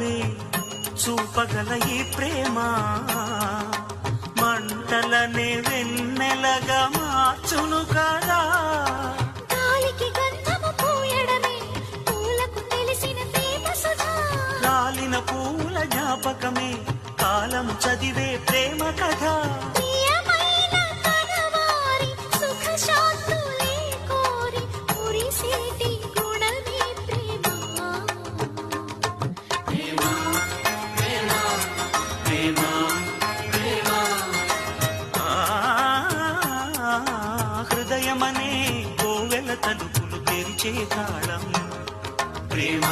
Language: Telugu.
తారలే చూపగల ఈ ప్రేమ మంటలనే వెన్నెలగా మార్చును కదా. గాలికి గంధము పూయడమే పూలకు తెలిసిన ప్రేమ సుధా. రాలిన పూల జ్ఞాపకమే కాలము చదివే ప్రేమ కథ. ప్రియమైన కనవారి సుఖ శాంతులే కోరి మురిసేటి గుణమే ప్రేమ. హృదయమనే కోవెల తలుపులు తెరిచే తాళం ప్రేమ.